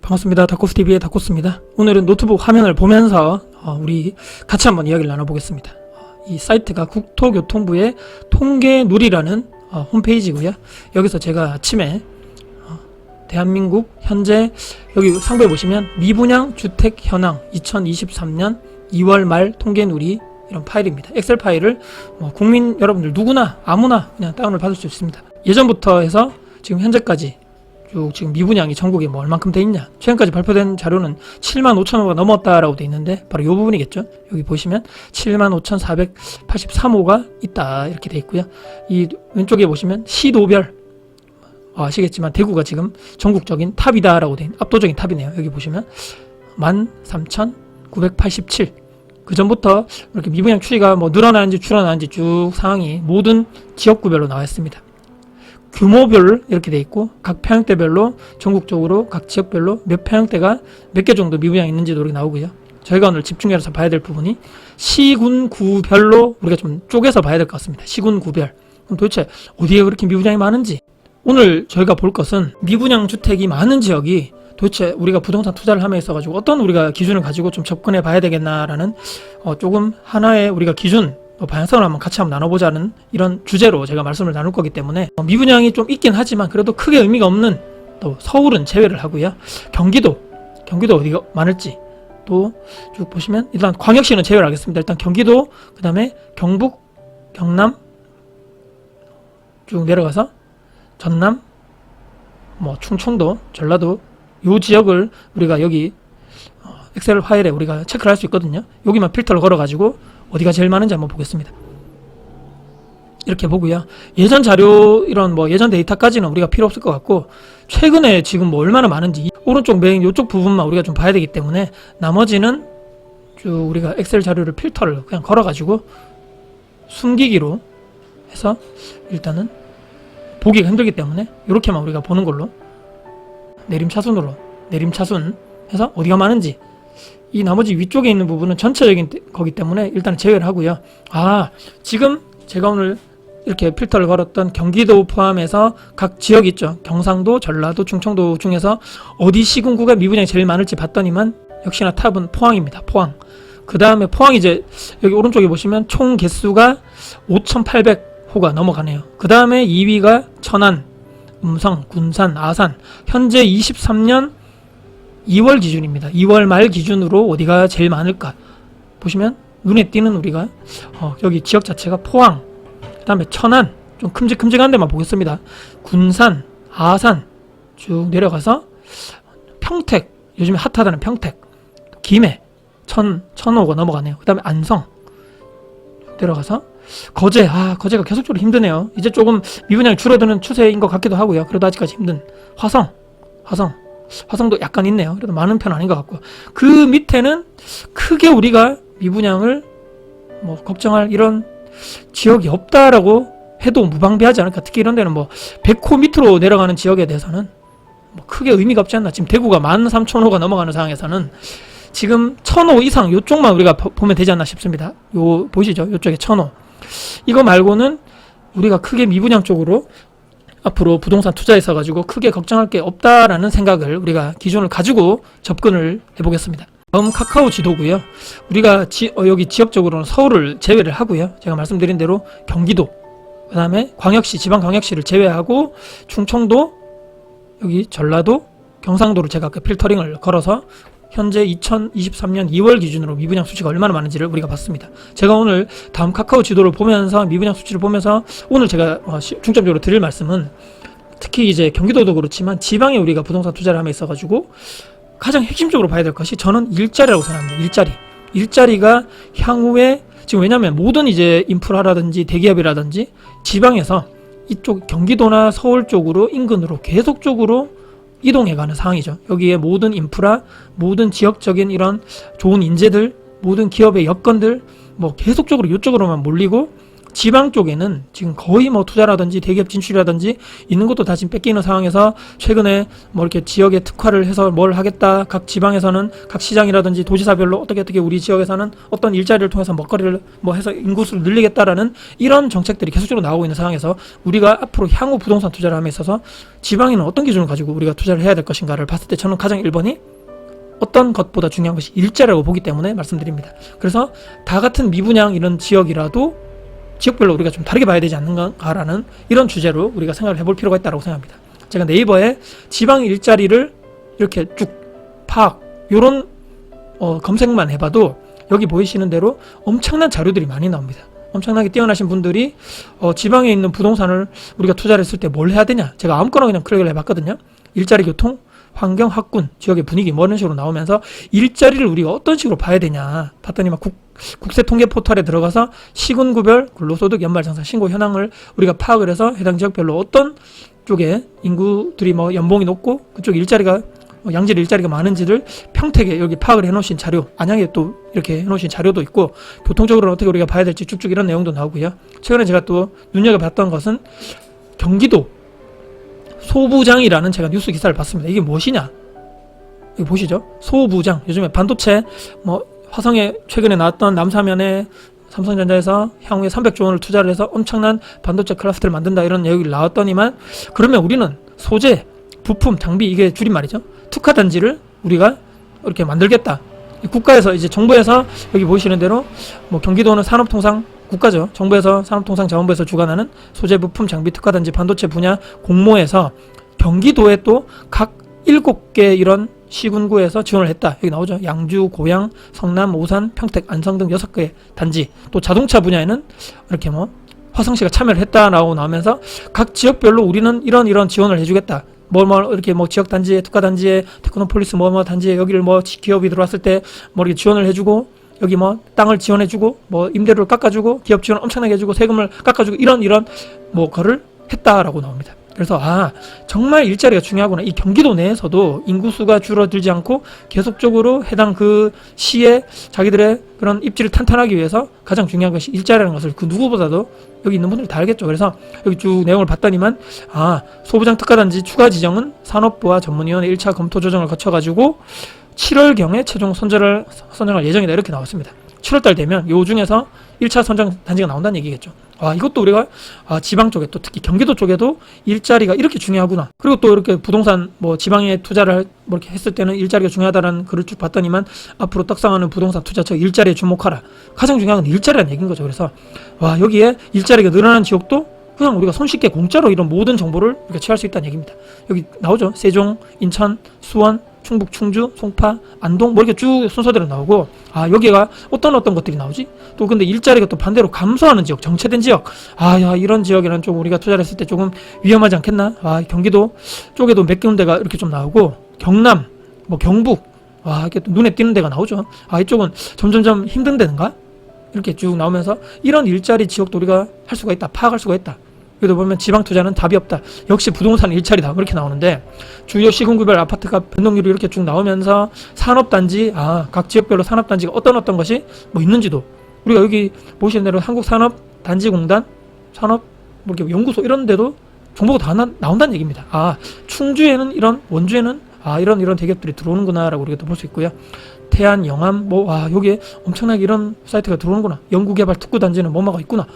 반갑습니다. 다코스TV의 다코스입니다. 오늘은 노트북 화면을 보면서 우리 같이 한번 이야기를 나눠보겠습니다. 이 사이트가 국토교통부의 통계누리라는 홈페이지고요. 여기서 제가 아침에 대한민국 현재 여기 상부에 보시면 미분양 주택 현황 2023년 2월 말 통계누리 이런 파일입니다. 엑셀 파일을 국민 여러분들 누구나 아무나 그냥 다운을 받을 수 있습니다. 예전부터 해서 지금 현재까지 쭉 지금 미분양이 전국에 얼만큼 돼 있냐, 최근까지 발표된 자료는 75,000호가 넘었다라고 돼 있는데 바로 이 부분이겠죠. 여기 보시면 75,483호가 있다 이렇게 돼 있고요. 이 왼쪽에 보시면 시도별 아시겠지만 대구가 지금 전국적인 탑이다라고 돼 있는 압도적인 탑이네요. 여기 보시면 13,987. 그 전부터 이렇게 미분양 추이가 늘어나는지 줄어나는지 쭉 상황이 모든 지역구별로 나와 있습니다. 규모별 이렇게 돼 있고 각 평형대별로 전국적으로 각 지역별로 몇 평형대가 몇 개 정도 미분양이 있는지도 이렇게 나오고요. 저희가 오늘 집중해서 봐야 될 부분이 시군구별로 우리가 좀 쪼개서 봐야 될 것 같습니다. 시군구별. 그럼 도대체 어디에 그렇게 미분양이 많은지, 오늘 저희가 볼 것은 미분양 주택이 많은 지역이 도대체 우리가 부동산 투자를 함에 있어가지고 어떤 우리가 기준을 가지고 좀 접근해 봐야 되겠나라는 조금 하나의 우리가 기준 방향성을 한번 같이 한번 나눠보자는 이런 주제로 제가 말씀을 나눌 거기 때문에 미분양이 좀 있긴 하지만 그래도 크게 의미가 없는 또 서울은 제외를 하고요. 경기도 어디가 많을지 또 쭉 보시면 일단 광역시는 제외를 하겠습니다. 일단 경기도, 그 다음에 경북, 경남 쭉 내려가서 전남, 충청도, 전라도 요 지역을 우리가 여기 엑셀 파일에 우리가 체크를 할 수 있거든요. 여기만 필터를 걸어가지고 어디가 제일 많은지 한번 보겠습니다. 이렇게 보고요. 예전 자료 이런 예전 데이터까지는 우리가 필요 없을 것 같고 최근에 지금 얼마나 많은지 오른쪽 메인 이쪽 부분만 우리가 좀 봐야 되기 때문에 나머지는 쭉 우리가 엑셀 자료를 필터를 그냥 걸어가지고 숨기기로 해서 일단은 보기가 힘들기 때문에 이렇게만 우리가 보는 걸로 내림차순으로 내림차순 해서 어디가 많은지, 이 나머지 위쪽에 있는 부분은 전체적인 거기 때문에 일단 제외를 하고요. 지금 제가 오늘 이렇게 필터를 걸었던 경기도 포함해서 각 지역 있죠. 경상도, 전라도, 충청도 중에서 어디 시군구가 미분양이 제일 많을지 봤더니만 역시나 탑은 포항입니다. 포항. 그 다음에 포항이 이제 여기 오른쪽에 보시면 총 개수가 5,800호가 넘어가네요. 그 다음에 2위가 천안, 음성, 군산, 아산. 현재 23년 2월 기준입니다. 2월 말 기준으로 어디가 제일 많을까 보시면 눈에 띄는 우리가 여기 지역 자체가 포항, 그 다음에 천안, 좀 큼직큼직한 데만 보겠습니다. 군산, 아산 쭉 내려가서 평택, 요즘에 핫하다는 평택, 김해, 천호가 넘어가네요. 그 다음에 안성 내려가서 거제, 거제가 계속적으로 힘드네요. 이제 조금 미분양이 줄어드는 추세인 것 같기도 하고요. 그래도 아직까지 힘든 화성도 약간 있네요. 그래도 많은 편 아닌 것 같고, 그 밑에는 크게 우리가 미분양을 걱정할 이런 지역이 없다라고 해도 무방비하지 않을까. 특히 이런 데는 100호 밑으로 내려가는 지역에 대해서는 크게 의미가 없지 않나. 지금 대구가 13,000호가 넘어가는 상황에서는 지금 1,000호 이상 요쪽만 우리가 보면 되지 않나 싶습니다. 요 보이시죠? 요쪽에 1,000호. 이거 말고는 우리가 크게 미분양 쪽으로 앞으로 부동산 투자에 있어가지고 크게 걱정할 게 없다라는 생각을 우리가 기준을 가지고 접근을 해보겠습니다. 다음 카카오 지도고요. 우리가 여기 지역적으로는 서울을 제외를 하고요. 제가 말씀드린 대로 경기도, 그 다음에 광역시, 지방광역시를 제외하고 충청도, 여기 전라도, 경상도를 제가 아까 필터링을 걸어서 현재 2023년 2월 기준으로 미분양 수치가 얼마나 많은지를 우리가 봤습니다. 제가 오늘 다음 카카오 지도를 보면서 미분양 수치를 보면서 오늘 제가 중점적으로 드릴 말씀은 특히 이제 경기도도 그렇지만 지방에 우리가 부동산 투자를 함에 있어가지고 가장 핵심적으로 봐야 될 것이 저는 일자리라고 생각합니다. 일자리가 향후에 지금 왜냐하면 모든 이제 인프라라든지 대기업이라든지 지방에서 이쪽 경기도나 서울 쪽으로 인근으로 계속적으로 이동해가는 상황이죠. 여기에 모든 인프라, 모든 지역적인 이런 좋은 인재들, 모든 기업의 여건들 계속적으로 이쪽으로만 몰리고 지방 쪽에는 지금 거의 뭐 투자라든지 대기업 진출이라든지 있는 것도 다 지금 뺏기는 상황에서 최근에 뭐 이렇게 지역에 특화를 해서 뭘 하겠다. 각 지방에서는 각 시장이라든지 도지사별로 어떻게 우리 지역에서는 어떤 일자리를 통해서 먹거리를 뭐 해서 인구수를 늘리겠다라는 이런 정책들이 계속적으로 나오고 있는 상황에서 우리가 앞으로 향후 부동산 투자를 함에 있어서 지방에는 어떤 기준을 가지고 우리가 투자를 해야 될 것인가를 봤을 때 저는 가장 1번이 어떤 것보다 중요한 것이 일자리라고 보기 때문에 말씀드립니다. 그래서 다 같은 미분양 이런 지역이라도 지역별로 우리가 좀 다르게 봐야 되지 않는가라는 이런 주제로 우리가 생각을 해볼 필요가 있다고 생각합니다. 제가 네이버에 지방 일자리를 이렇게 쭉 파악 요런 검색만 해봐도 여기 보이시는 대로 엄청난 자료들이 많이 나옵니다. 엄청나게 뛰어나신 분들이 지방에 있는 부동산을 우리가 투자를 했을 때 뭘 해야 되냐, 제가 아무거나 그냥 클릭을 해봤거든요. 일자리, 교통, 환경, 학군, 지역의 분위기 뭐 이런 식으로 나오면서 일자리를 우리가 어떤 식으로 봐야 되냐 봤더니 막 국세통계 포털에 들어가서 시군구별 근로소득 연말정산 신고 현황을 우리가 파악을 해서 해당 지역별로 어떤 쪽에 인구들이 뭐 연봉이 높고 그쪽 일자리가 양질 일자리가 많은지를 평택에 여기 파악을 해놓으신 자료, 안양에 또 이렇게 해놓으신 자료도 있고 교통적으로는 어떻게 우리가 봐야 될지 쭉쭉 이런 내용도 나오고요. 최근에 제가 또 눈여겨봤던 것은 경기도 소부장이라는 제가 뉴스 기사를 봤습니다. 이게 무엇이냐? 여기 보시죠. 소부장. 요즘에 반도체 뭐 화성에 최근에 나왔던 남사면에 삼성전자에서 향후에 300조 원을 투자를 해서 엄청난 반도체 클러스터를 만든다 이런 얘기가 나왔더니만 그러면 우리는 소재, 부품, 장비 이게 줄임말이죠. 특화단지를 우리가 이렇게 만들겠다. 국가에서 이제 정부에서 여기 보시는 대로 뭐 경기도는 산업통상 국가죠. 정부에서 산업통상자원부에서 주관하는 소재, 부품, 장비, 특화단지, 반도체 분야 공모에서 경기도에 또 각 7개 이런 시군구에서 지원을 했다. 여기 나오죠. 양주, 고양, 성남, 오산, 평택, 안성 등 6개의 단지. 또 자동차 분야에는 이렇게 뭐 화성시가 참여를 했다라고 나오면서 각 지역별로 우리는 이런 지원을 해주겠다. 이렇게 뭐 지역 단지에, 특화 단지에, 테크노폴리스 단지에 여기를 뭐 기업이 들어왔을 때 뭐 이렇게 지원을 해주고 여기 뭐 땅을 지원해주고 뭐 임대료를 깎아주고 기업 지원 엄청나게 해주고 세금을 깎아주고 이런 뭐 거를 했다라고 나옵니다. 그래서 정말 일자리가 중요하구나. 이 경기도 내에서도 인구수가 줄어들지 않고 계속적으로 해당 그 시에 자기들의 그런 입지를 탄탄하기 위해서 가장 중요한 것이 일자리라는 것을 그 누구보다도 여기 있는 분들이 다 알겠죠. 그래서 여기 쭉 내용을 봤더니만 소부장 특화단지 추가 지정은 산업부와 전문위원회 1차 검토 조정을 거쳐가지고 7월경에 최종 선정할 예정이다 이렇게 나왔습니다. 7월달 되면 요 중에서 1차 선정 단지가 나온다는 얘기겠죠. 이것도 우리가 지방 쪽에 또 특히 경기도 쪽에도 일자리가 이렇게 중요하구나. 그리고 또 이렇게 부동산 뭐 지방에 투자를 뭐 이렇게 했을 때는 일자리가 중요하다라는 글을 쭉 봤더니만 앞으로 떡상하는 부동산 투자처 일자리에 주목하라. 가장 중요한 건 일자리라는 얘기인 거죠. 그래서 여기에 일자리가 늘어나는 지역도 그냥 우리가 손쉽게 공짜로 이런 모든 정보를 이렇게 취할 수 있다는 얘기입니다. 여기 나오죠. 세종, 인천, 수원, 충북, 충주, 송파, 안동 뭐 이렇게 쭉 순서대로 나오고 여기가 어떤 것들이 나오지? 또 근데 일자리가 또 반대로 감소하는 지역, 정체된 지역 이런 지역에는 좀 우리가 투자를 했을 때 조금 위험하지 않겠나? 경기도 쪽에도 몇 군데가 이렇게 좀 나오고 경남, 뭐 경북 이렇게 또 눈에 띄는 데가 나오죠. 이쪽은 점점점 힘든 데인가? 이렇게 쭉 나오면서 이런 일자리 지역도 우리가 할 수가 있다, 파악할 수가 있다. 여기도 보면 지방 투자는 답이 없다. 역시 부동산 일자리다. 그렇게 나오는데 주요 시군구별 아파트가 변동률이 이렇게 쭉 나오면서 산업단지, 각 지역별로 산업단지가 어떤 것이 뭐 있는지도 우리가 여기 보시는 대로 한국산업단지공단, 산업 뭐 이렇게 연구소 이런 데도 정보가 다 나온다는 얘기입니다. 충주에는 원주에는 이런 대기업들이 들어오는구나라고 우리가 또 볼 수 있고요. 태안, 영암, 여기에 엄청나게 이런 사이트가 들어오는구나. 연구개발 특구단지는 뭐가 있구나.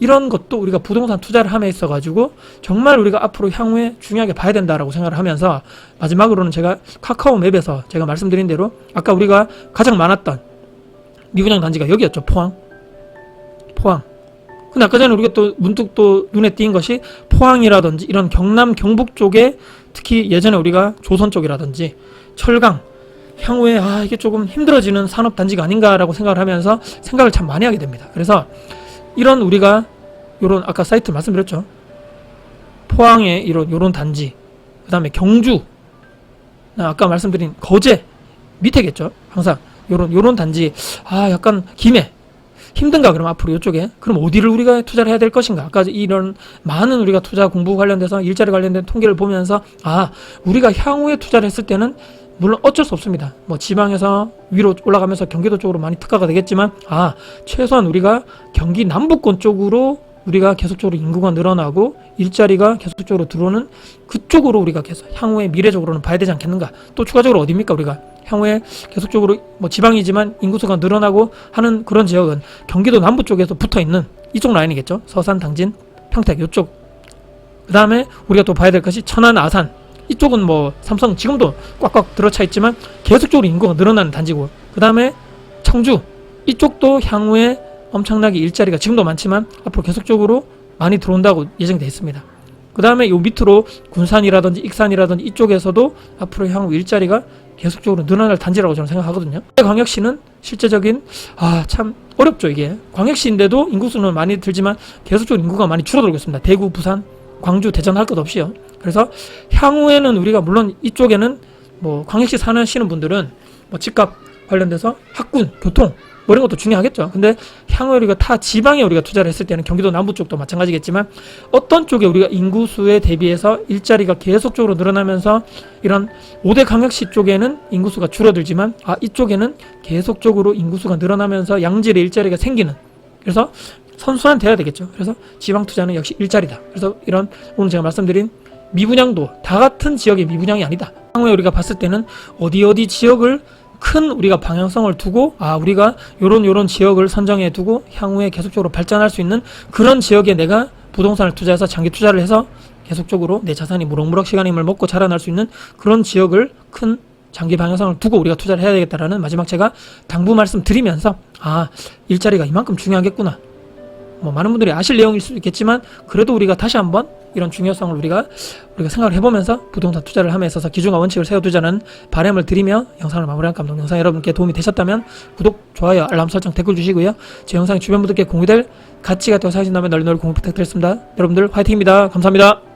이런 것도 우리가 부동산 투자를 함에 있어가지고 정말 우리가 앞으로 향후에 중요하게 봐야 된다라고 생각을 하면서 마지막으로는 제가 카카오 맵에서 제가 말씀드린 대로 아까 우리가 가장 많았던 미분양 단지가 여기였죠. 포항. 근데 아까 전에 우리가 또 문득 또 눈에 띈 것이 포항이라든지 이런 경남, 경북 쪽에 특히 예전에 우리가 조선 쪽이라든지 철강 향후에 이게 조금 힘들어지는 산업단지가 아닌가라고 생각을 하면서 생각을 참 많이 하게 됩니다. 그래서 이런 우리가 요런 아까 사이트 말씀드렸죠. 포항의 요런 단지, 그 다음에 경주, 아까 말씀드린 거제 밑에겠죠. 항상 요런 단지, 약간 김해 힘든가 그럼 앞으로 이쪽에 그럼 어디를 우리가 투자를 해야 될 것인가. 아까 이런 많은 우리가 투자 공부 관련돼서 일자리 관련된 통계를 보면서 우리가 향후에 투자를 했을 때는 물론 어쩔 수 없습니다. 뭐 지방에서 위로 올라가면서 경기도 쪽으로 많이 특화가 되겠지만 최소한 우리가 경기 남부권 쪽으로 우리가 계속적으로 인구가 늘어나고 일자리가 계속적으로 들어오는 그쪽으로 우리가 계속 향후에 미래적으로는 봐야 되지 않겠는가. 또 추가적으로 어디입니까? 우리가 향후에 계속적으로 뭐 지방이지만 인구수가 늘어나고 하는 그런 지역은 경기도 남부 쪽에서 붙어있는 이쪽 라인이겠죠. 서산, 당진, 평택 이쪽. 그 다음에 우리가 또 봐야 될 것이 천안, 아산 이쪽은 뭐 삼성 지금도 꽉꽉 들어차 있지만 계속적으로 인구가 늘어나는 단지고, 그 다음에 청주 이쪽도 향후에 엄청나게 일자리가 지금도 많지만 앞으로 계속적으로 많이 들어온다고 예정이 되어 있습니다. 그 다음에 요 밑으로 군산이라든지 익산이라든지 이쪽에서도 앞으로 향후 일자리가 계속적으로 늘어날 단지라고 저는 생각하거든요. 광역시는 실제적인 참 어렵죠. 이게 광역시인데도 인구수는 많이 들지만 계속적으로 인구가 많이 줄어들고 있습니다. 대구, 부산, 광주, 대전 할 것 없이요. 그래서 향후에는 우리가 물론 이쪽에는 뭐 광역시 사시는 분들은 뭐 집값 관련돼서 학군, 교통 뭐 이런 것도 중요하겠죠. 근데 향후에 우리가 타 지방에 우리가 투자를 했을 때는 경기도 남부 쪽도 마찬가지겠지만 어떤 쪽에 우리가 인구수에 대비해서 일자리가 계속적으로 늘어나면서 이런 5대 광역시 쪽에는 인구수가 줄어들지만 이쪽에는 계속적으로 인구수가 늘어나면서 양질의 일자리가 생기는, 그래서 선순환돼야 되겠죠. 그래서 지방 투자는 역시 일자리다. 그래서 이런 오늘 제가 말씀드린 미분양도 다 같은 지역의 미분양이 아니다. 향후에 우리가 봤을 때는 어디 지역을 큰 우리가 방향성을 두고 우리가 요런 지역을 선정해 두고 향후에 계속적으로 발전할 수 있는 그런 지역에 내가 부동산을 투자해서 장기 투자를 해서 계속적으로 내 자산이 무럭무럭 시간임을 먹고 자라날 수 있는 그런 지역을 큰 장기 방향성을 두고 우리가 투자를 해야 되겠다라는 마지막 제가 당부 말씀 드리면서 일자리가 이만큼 중요하겠구나. 뭐 많은 분들이 아실 내용일 수도 있겠지만 그래도 우리가 다시 한번 이런 중요성을 우리가 생각을 해보면서 부동산 투자를 함에 있어서 기준과 원칙을 세워두자는 바람을 드리며 영상을 마무리한 감독 영상 여러분께 도움이 되셨다면 구독, 좋아요, 알람 설정, 댓글 주시고요. 제 영상이 주변 분들께 공유될 가치가 되어 사신다면 널리 공유 부탁드리겠습니다. 여러분들 화이팅입니다. 감사합니다.